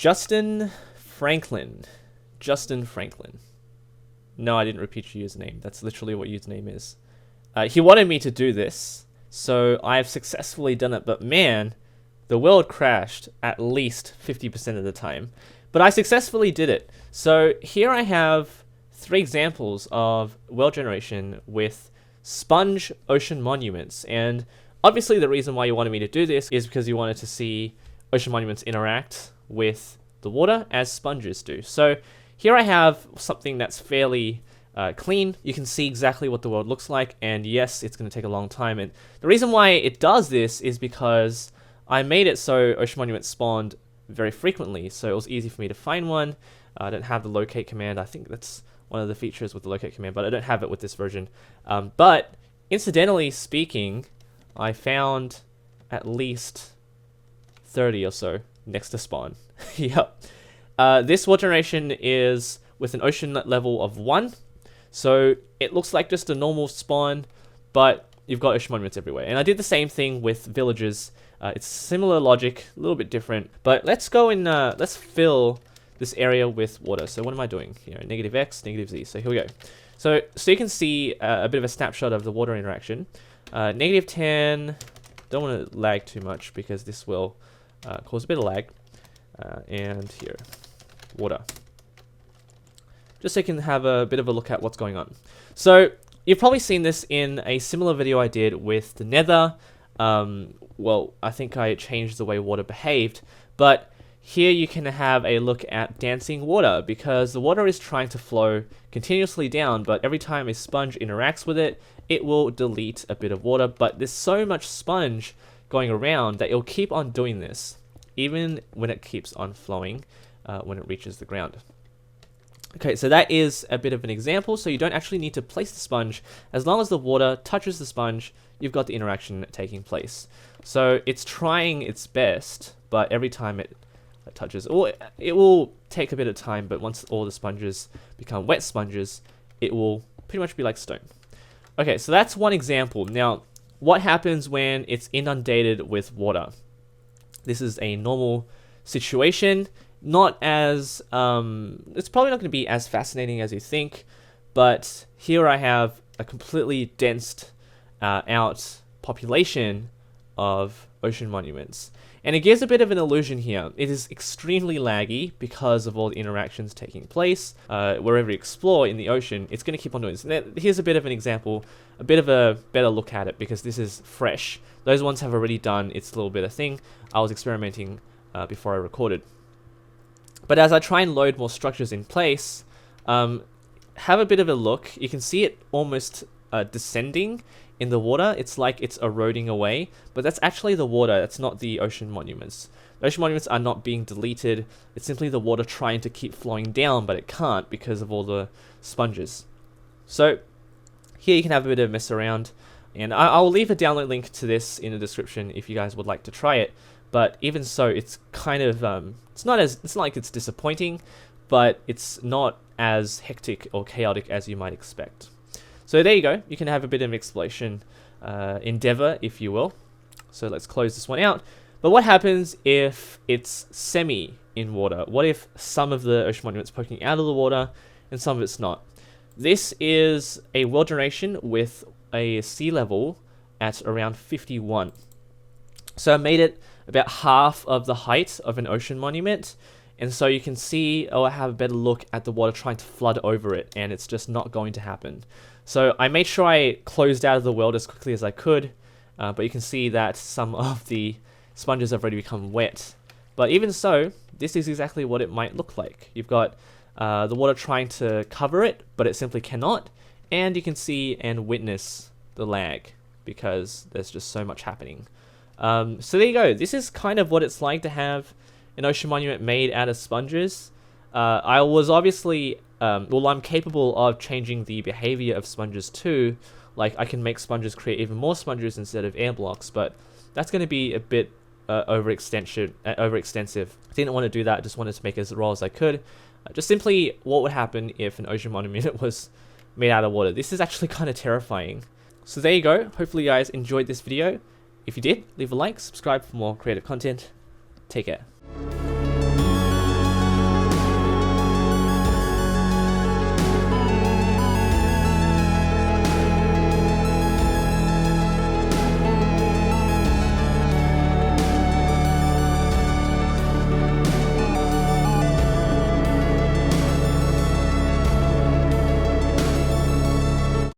Justin Franklin. Justin Franklin. No, I didn't repeat your username. That's literally what username is. He wanted me to do this, so I've successfully done it, but man, the world crashed at least 50% of the time. But I successfully did it. So here I have 3 examples of world generation with sponge ocean monuments. And obviously the reason why you wanted me to do this is because you wanted to see ocean monuments interact with the water as sponges do. So here I have something that's fairly clean. You can see exactly what the world looks like, and yes, it's going to take a long time. And the reason why it does this is because I made it so ocean monuments spawned very frequently, so it was easy for me to find one. I don't have the locate command. I think that's one of the features with the locate command, but I don't have it with this version. But incidentally speaking, I found at least 30 or so next to spawn. Yep. This world generation is with an ocean level of 1. So it looks like just a normal spawn, but you've got ocean monuments everywhere. And I did the same thing with villages. It's similar logic, a little bit different. But let's go and let's fill this area with water. So what am I doing here? Negative X, negative Z. So here we go. So you can see a bit of a snapshot of the water interaction. Negative 10, don't want to lag too much because this will cause a bit of lag. And here, water. Just so you can have a bit of a look at what's going on. So you've probably seen this in a similar video I did with the Nether. Well, I think I changed the way water behaved, but here you can have a look at dancing water, because the water is trying to flow continuously down, but every time a sponge interacts with it, it will delete a bit of water. But there's so much sponge going around that it'll keep on doing this, even when it keeps on flowing when it reaches the ground. Okay, so that is a bit of an example. So you don't actually need to place the sponge. As long as the water touches the sponge, you've got the interaction taking place. So it's trying its best, but every time it touches, or it will take a bit of time, but once all the sponges become wet sponges, it will pretty much be like stone. Okay, so that's one example. Now, what happens when it's inundated with water? This is a normal situation. Not as, it's probably not going to be as fascinating as you think, but here I have a completely densed out population of ocean monuments. And it gives a bit of an illusion here. It is extremely laggy because of all the interactions taking place. Wherever you explore in the ocean, it's going to keep on doing this. Now, here's a bit of an example, a bit of a better look at it, because this is fresh. Those ones have already done its little bit of thing. I was experimenting before I recorded. But as I try and load more structures in place, have a bit of a look. You can see it almost descending in the water. It's like it's eroding away, but that's actually the water. That's not the ocean monuments. The ocean monuments are not being deleted. It's simply the water trying to keep flowing down, but it can't because of all the sponges. So here you can have a bit of a mess around, and I'll leave a download link to this in the description if you guys would like to try it. But even so, it's kind of it's not like it's disappointing, but it's not as hectic or chaotic as you might expect. So there you go. You can have a bit of an exploration endeavor, if you will. So let's close this one out. But what happens if it's semi in water? What if some of the ocean monument's poking out of the water and some of it's not? This is a world generation with a sea level at around 51. So I made it about half of the height of an ocean monument. And so you can see, I have a better look at the water trying to flood over it, and it's just not going to happen. So I made sure I closed out of the world as quickly as I could, but you can see that some of the sponges have already become wet. But even so, this is exactly what it might look like. You've got the water trying to cover it, but it simply cannot. And you can see and witness the lag because there's just so much happening. So there you go. This is kind of what it's like to have an ocean monument made out of sponges. I was obviously, well, I'm capable of changing the behavior of sponges too. Like I can make sponges create even more sponges instead of air blocks, but that's going to be a bit overextensive. I didn't want to do that. I just wanted to make it as raw as I could. Just simply what would happen if an ocean monument was made out of water. This is actually kind of terrifying. So there you go. Hopefully you guys enjoyed this video. If you did, leave a like, subscribe for more creative content. Take care.